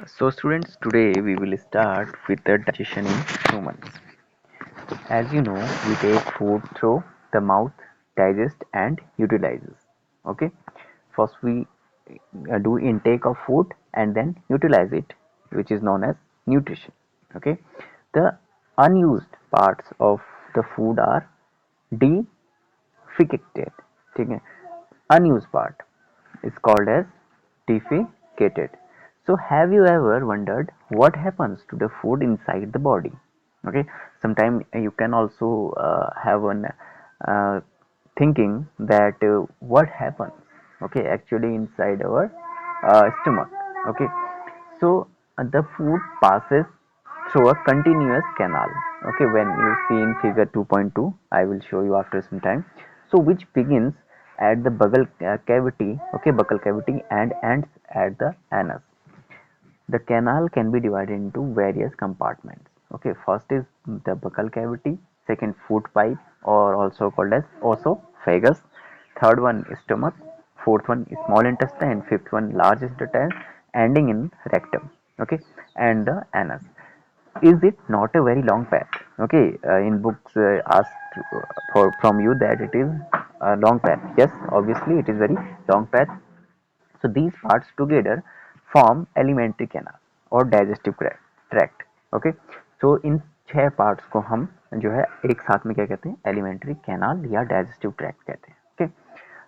So students, today we will start with the digestion in humans. As you know, we take food through the mouth, digest and utilizes. Okay. First we do intake of food and then utilize it, which is known as nutrition. Okay. The unused parts of the food are defecated. ठीक है. Unused part is called as defecated. So have you ever wondered what happens to the food inside the body? Okay, sometimes you can also have one thinking that what happens, okay, actually inside our stomach. Okay, so the food passes through a continuous canal. Okay, when you see in figure 2.2, I will show you after some time. So which begins at the buccal cavity, okay, buccal cavity, and ends at the anus. The canal can be divided into various compartments. Okay, first is the buccal cavity, second food pipe or also called as esophagus, third one is stomach, fourth one is small intestine, fifth one large intestine, ending in rectum. Okay, and the anus. Is it not a very long path? Okay, in books asked for from you that it is a long path. Yes, obviously it is very long path. So these parts together form alimentary canal और digestive tract. Okay, so इन 6 parts को हम जो है एक साथ में क्या कहते हैं, alimentary canal या digestive tract कहते हैं. Okay,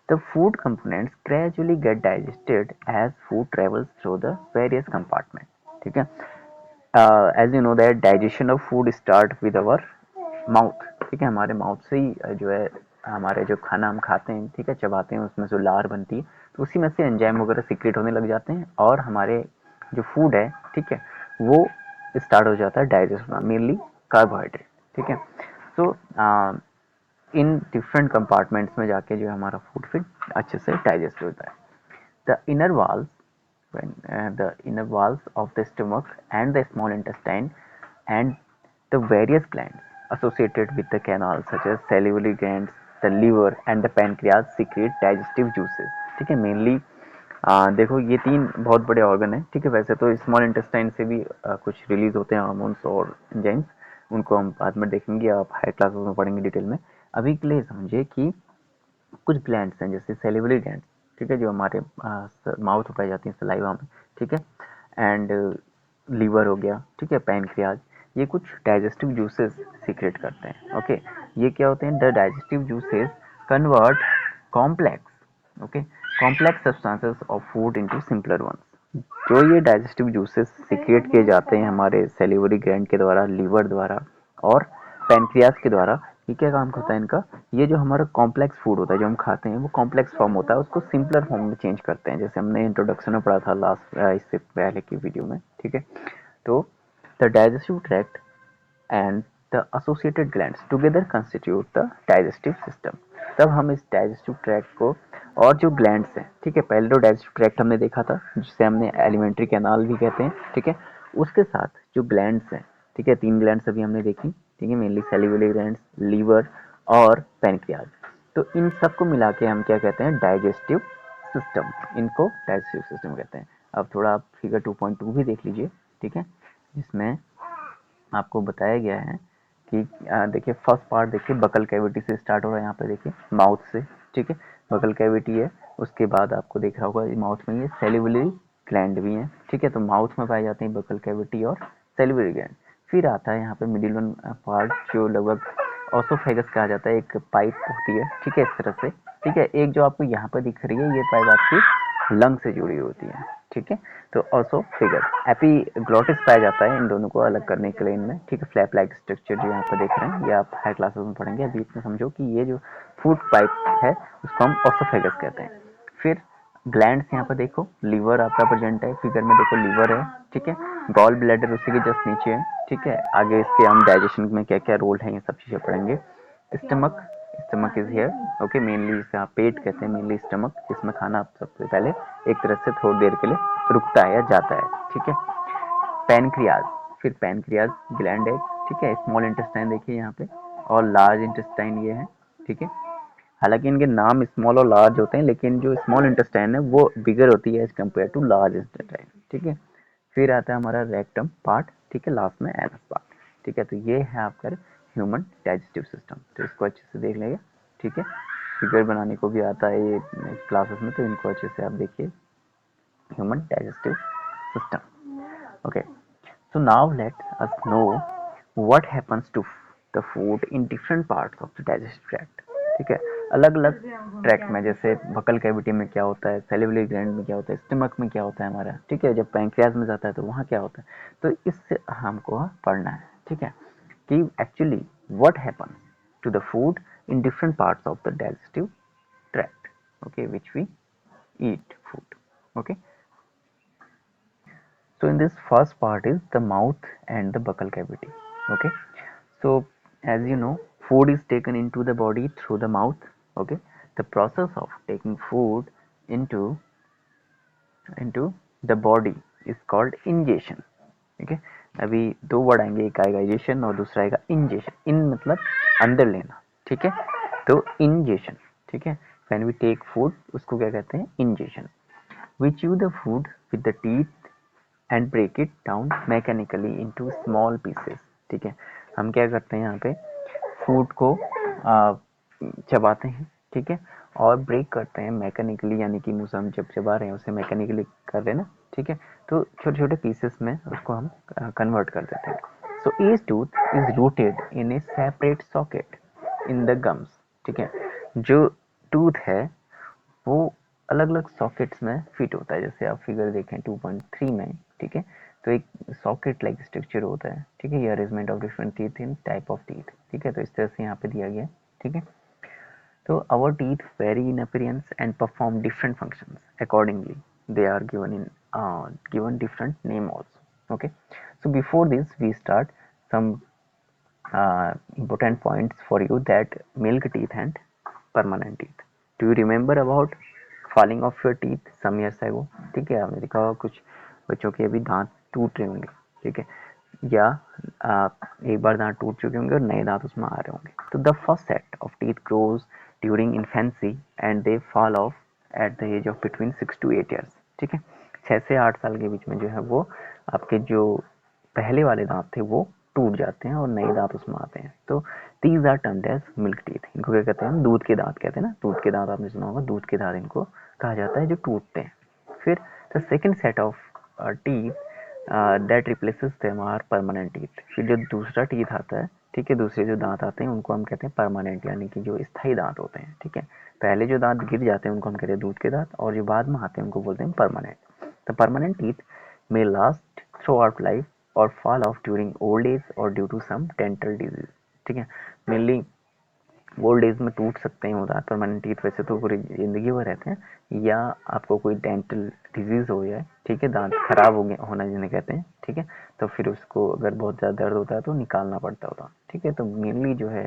the food components gradually get digested as food travels through the various compartments. ठीक है. As you know that digestion of food start with our mouth. ठीक है, हमारे माउथ से ही जो है हमारे जो खाना हम खाते हैं, ठीक है, चबाते हैं, उसमें जो लार बनती है तो उसी में से एंजाइम वगैरह सीक्रेट होने लग जाते हैं और हमारे जो फूड है, ठीक है, वो स्टार्ट हो जाता है डाइजेस्ट होना, मेनली कार्बोहाइड्रेट. ठीक है. सो इन डिफरेंट कंपार्टमेंट्स में जाके जो है हमारा फूड फिर अच्छे से डाइजेस्ट होता है. The inner walls when the inner walls of the stomach and the small intestine and the various glands associated with the canal such as salivary glands, the liver and the pancreas secrete digestive juices. ठीक है, mainly देखो ये 3 बहुत बड़े organ है. ठीक है, वैसे तो स्मॉल इंटेस्टाइन से भी कुछ रिलीज होते हैं हार्मोन्स और एंजाइम्स, उनको हम बाद में देखेंगे, आप हायर क्लासेस में पढ़ेंगे डिटेल में. अभी के लिए समझे कि कुछ ग्लैंड्स हैं जैसे सेलिवरी ग्लैंड, ठीक है, जो हमारे माउथ में पाई जाती हैं, सलाइवा में. ठीक है, एंड लीवर हो गया, ठीक है, पैनक्रियाज, ये कुछ डाइजेस्टिव जूसेस सीक्रेट करते हैं. ओके, ये क्या होते हैं, the digestive juices convert complex, okay, complex substances of food into simpler ones. जो ये डाइजेस्टिव जूसेस सीक्रेट किए जाते हैं हमारे सेलिवरी ग्लैंड के द्वारा, लीवर द्वारा और पैनक्रियाज के द्वारा, ये क्या काम होता है इनका, ये जो हमारा कॉम्प्लेक्स फूड होता है जो हम खाते हैं वो कॉम्प्लेक्स फॉर्म होता है, उसको सिंपलर फॉर्म में चेंज करते हैं, जैसे हमने इंट्रोडक्शन में पढ़ा था लास्ट इससे पहले की वीडियो में. ठीक है, तो the digestive tract and the associated glands together constitute the digestive system. तब हम इस डाइजेस्टिव ट्रैक्ट को और जो ग्लैंड्स हैं, ठीक है, पहले तो डाइजेस्टिव ट्रैक्ट हमने देखा था जिसे हमने एलिमेंट्री कैनाल भी कहते हैं. ठीक है, उसके साथ जो ग्लैंड्स हैं, ठीक है, 3 ग्लैंड्स अभी हमने देखी. ठीक है, मेनली सेलिवरी ग्लैंड्स, लीवर और पैनक्रियाज. तो इन सबको मिला के हम क्या कहते हैं, डाइजेस्टिव सिस्टम. इनको डाइजेस्टिव सिस्टम कहते हैं. अब थोड़ा आप फिगर 2.2 भी देख लीजिए. ठीक है, जिसमें आपको बताया गया है कि देखिए फर्स्ट पार्ट देखिए बकल कैविटी से स्टार्ट हो रहा है, यहाँ पे देखिए माउथ से. ठीक है, बकल कैविटी है, उसके बाद आपको दिख रहा होगा माउथ में ये सेलिवरी ग्लैंड भी है. ठीक है, तो माउथ में पाए जाते हैं बकल कैविटी और सेलिवरी ग्लैंड. फिर आता है यहाँ पे मिडिल वन पार्ट जो लगभग ऑसोफेगस कहा जाता है, एक पाइप होती है. ठीक है, इस तरह से. ठीक है, एक जो आपको यहाँ पर दिख रही है ये पाइप आपकी लंग से जुड़ी होती है. ठीक है, तो ऑल्सो फिगर एपीग्लॉटिस पाया जाता है इन दोनों को अलग करने के लिए इनमें. ठीक है, फ्लैप लाइक स्ट्रक्चर जो यहाँ पर देख रहे हैं ये आप हाई क्लासेस में पढ़ेंगे. अभी इतना समझो कि ये जो फूड पाइप है उसको हम ऑसोफेगस कहते हैं. फिर ग्लैंड्स यहाँ पर देखो, लीवर आपका प्रेजेंट है फिगर में, देखो लीवर है. ठीक है, गॉल ब्लैडर उसी के जस्ट नीचे है. ठीक है, आगे इसके हम डाइजेशन में क्या क्या रोल है ये सब चीज़ें पढ़ेंगे. Stomach, stomach is here. Okay, mainly इसे आप पेट कहते हैं, मेनली स्टमक, जिसमें खाना सबसे पहले एक तरह से थोड़ी देर के लिए रुकता है या जाता है. ठीक है, पैनक्रियाज, फिर पैनक्रियाज ग्लैंड है. ठीक है, स्मॉल इंटेस्टाइन देखिए यहाँ पे और लार्ज इंटेस्टाइन ये है. ठीक है, हालांकि इनके नाम स्मॉल और लार्ज होते हैं लेकिन जो स्मॉल इंटेस्टाइन है वो बिगर होती है as compare to large intestine. ठीक है, फिर आता है हमारा रेक्टम पार्ट, ठीक है, लास्ट में एनस पार्ट, ठीक है। तो ये है आपका ह्यूमन डाइजेस्टिव सिस्टम। तो इसको अच्छे से देख लेंगे, ठीक है। फिगर बनाने को भी आता है ये क्लासेस में, तो इनको अच्छे से आप देखिए, human digestive system. Okay, so now let us know what happens to the food in different parts of the digestive tract, ठीक है। अलग अलग ट्रैक्ट में, जैसे बकल कैविटी में क्या होता है, सेलिवरी ग्लैंड में क्या होता है, स्टमक में क्या होता है हमारा, ठीक है। जब पैंक्रियाज में जाता है तो वहाँ क्या होता है, तो इससे हमको पढ़ना है, ठीक है, कि actually what happens to the food in different parts of the digestive tract, okay, which we eat food, okay. So in this first part is the mouth and the buccal cavity. Okay. So as you know, food is taken into the body through the mouth. Okay. The process of taking food into the body is called ingestion. ठीक है, अभी दो word आएंगे, एक आएगा egestion और दूसरा आएगा इंजेशन। इन मतलब अंदर लेना, ठीक है, तो इंजेशन, ठीक है। व्हेन वी टेक फूड उसको क्या कहते हैं, ingestion. We chew the food with the teeth and break it down mechanically into small pieces, ठीक है। हम क्या करते हैं यहाँ पे, फूड को चबाते हैं, ठीक है, और ब्रेक करते हैं मैकेनिकली, यानी कि मुंह से हम जब चबा रहे हैं उसे मैकेनिकली कर रहे हैं ना, ठीक है। तो छोटे छोटे पीसेस में उसको हम कन्वर्ट कर देते हैं। So each tooth is rooted in A separate socket in the gums, ठीक है। जो टूथ है वो अलग अलग सॉकेट्स में फिट होता है। जैसे आप फिगर देखें 2.3 में, ठीक है, तो एक सॉकेट लाइक स्ट्रक्चर होता है, ठीक है। ये arrangement of different teeth in type of teeth, ठीक है। तो इस तरह से यहाँ पे दिया गया है, ठीक है। तो our teeth vary in appearance and perform different functions accordingly. They are given different name also. Okay. So before this, we start some important points for you, that milk teeth and permanent teeth. Do you remember about falling of your teeth some years ago? ठीक है, आपने देखा होगा कुछ बच्चों के अभी दांत टूट रहे होंगे, ठीक है, या एक बार दांत टूट चुके होंगे और नए दांत उसमें आ रहे होंगे। तो the first set of teeth grows during infancy and they fall off at the age of between 6 to 8 years, ठीक है। 6 से 8 साल के बीच में जो है वो आपके जो पहले वाले दांत थे वो टूट जाते हैं और नए दांत उसमें आते हैं। तो these are termed as milk teeth. इनको क्या कहते हैं, दूध के दांत कहते हैं ना, दूध के दांत आपने सुना होगा, दूध के दांत इनको कहा जाता है जो टूटते हैं। फिर the second set of teeth that replaces them are permanent teeth. फिर जो दूसरा टीथ आता है, ठीक है, दूसरे जो दांत आते हैं उनको हम कहते हैं परमानेंट, यानी कि जो स्थायी दांत होते हैं, ठीक है। पहले जो दांत गिर जाते हैं उनको हम कहते हैं दूध के दांत, और जो बाद में आते हैं उनको बोलते हैं permanent. The permanent teeth may last throughout life or fall off during old age or due to some dental disease, ठीक है। मेनली ओल्ड एज में टूट सकते हैं वो दांत, परमानेंट टीथ वैसे तो पूरी जिंदगी भर रहते हैं, या आपको कोई डेंटल डिजीज हो जाए, ठीक है, दांत खराब हो गया होना जिन्हें कहते हैं, ठीक है, तो फिर उसको अगर बहुत ज़्यादा दर्द होता है तो निकालना पड़ता होता, ठीक है। तो मेनली जो है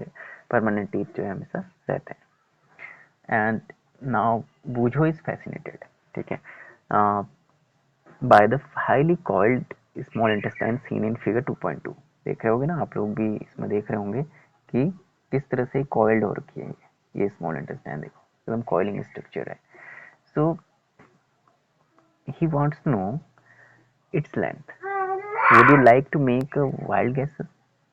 परमानेंट टीथ जो है हमेशा रहते हैं। एंड नाउ बूझो इज फैसिनेटेड, ठीक है, by the highly coiled small intestine seen in figure 2.2। देख रहे होगे ना आप लोग भी, इसमें देख रहे होंगे कि किस तरह से कॉइल्ड हो रखी है ये स्मॉल इंटेस्टाइन, देखो एकदम कॉइलिंग स्ट्रक्चर है। So he wants to know its length. Would you like to make a wild guess?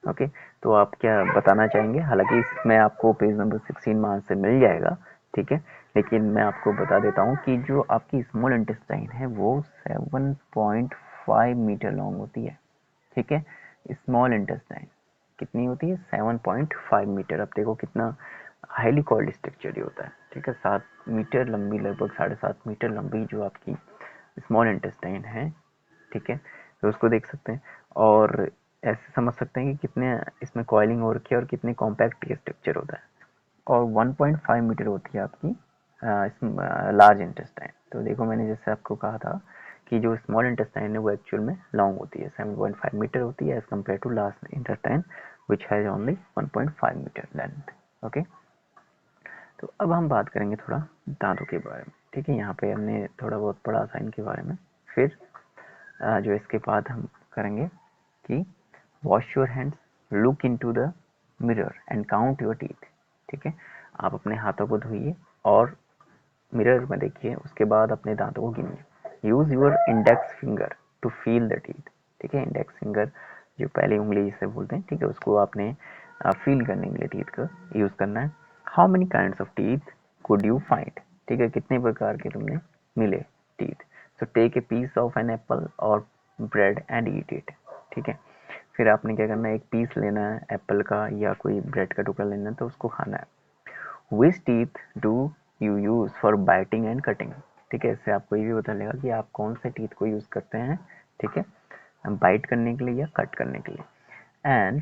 Okay, तो आप क्या बताना चाहेंगे? हालांकि इसमें आपको पेज नंबर 16 में आंसर मिल जाएगा, ठीक है, लेकिन मैं आपको बता देता हूँ कि जो आपकी स्मॉल इंटेस्टाइन है वो 7.5 मीटर लॉन्ग होती है, ठीक है। स्मॉल इंटेस्टाइन कितनी होती है? 7.5 मीटर। अब देखो कितना हाईली कॉल्ड स्ट्रक्चर ही होता है, ठीक है। 7 मीटर लंबी, लगभग 7.5 मीटर लंबी जो आपकी स्मॉल इंटेस्टाइन है, ठीक है, तो उसको देख सकते हैं और ऐसे समझ सकते हैं कि कितने इसमें कॉइलिंग हो रखी है और कितने कॉम्पैक्ट ये स्ट्रक्चर होता है। और 1.5 मीटर होती है आपकी लार्ज इंटेस्टाइन। तो देखो मैंने जैसे आपको कहा था कि जो स्मॉल इंटेस्टाइन है वो एक्चुअल में लॉन्ग होती है, 7.5 मीटर होती है as compare to large intestine which has only 1.5 metre length, okay. तो अब हम बात करेंगे थोड़ा दांतों के बारे में, ठीक है। यहाँ पे हमने थोड़ा बहुत पढ़ा था इनके बारे में। फिर जो इसके बाद हम करेंगे कि wash your hands, look into the mirror and count your teeth, ठीक है। आप अपने हाथों को धोइए और मिरर में देखिए, उसके बाद अपने दांतों को गिनिए। Use your index finger to feel the teeth, ठीक है। इंडेक्स फिंगर जो पहली उंगली से बोलते हैं, ठीक है, उसको आपने फील करने के लिए टीथ का यूज़ करना है। How many kinds of teeth could you find, ठीक है, कितने प्रकार के तुमने मिले teeth. So take a piece of an apple और ब्रेड एंड ईट इट, ठीक है। फिर आपने क्या करना है, एक पीस लेना है एप्पल का या कोई ब्रेड का टुकड़ा लेना है, तो उसको खाना है। Which teeth do you use for biting and cutting, ठीक है। इससे आपको ये भी पता चलेगा कि आप कौन से टीथ को यूज करते हैं, ठीक है, बाइट करने के लिए या कट करने के लिए। And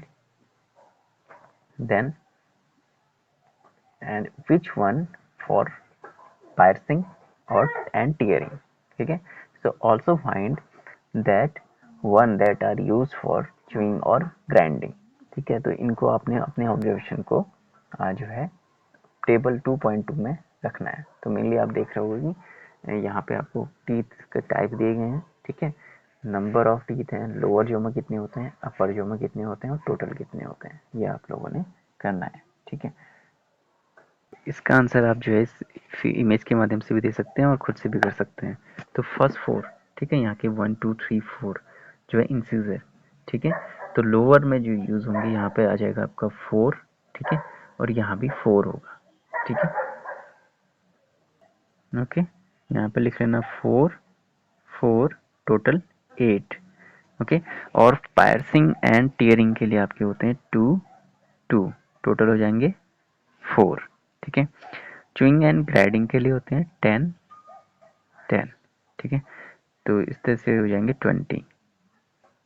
then and which one for piercing और and tearing, ठीक है। so also find that one that are used for chewing और grinding, ठीक है। तो इनको आपने अपने ऑब्जर्वेशन को जो है टेबल 2.2 में रखना है। तो मेनली आप देख रहे होगे कि यहाँ पे आपको टीथ के टाइप दिए गए हैं, ठीक है, नंबर ऑफ टीथ हैं, लोअर जो में कितने होते हैं, अपर जो में कितने होते हैं और टोटल कितने होते हैं, ये आप लोगों ने करना है, ठीक है। इसका आंसर आप जो है इस इमेज के माध्यम से भी दे सकते हैं और खुद से भी कर सकते हैं। तो फर्स्ट 4, ठीक है, यहाँ के 1 2 3 4 जो है इंसिजर, ठीक है। तो लोअर में जो यूज़ होंगे यहाँ पे आ जाएगा आपका 4, ठीक है, और यहाँ भी 4 होगा, ठीक है। ओके, यहाँ पे लिख लेना 4 4 टोटल 8, ओके। और पायर्सिंग एंड टीयरिंग के लिए आपके होते हैं 2 2, टोटल हो जाएंगे 4, ठीक है। च्यूइंग एंड ग्राइंडिंग के लिए होते हैं 10 10, ठीक है। तो इस तरह से हो जाएंगे 20,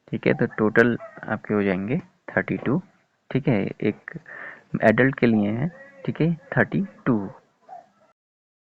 ठीक है। तो टोटल आपके हो जाएंगे 32, ठीक है। एक एडल्ट के लिए है, ठीक है, 32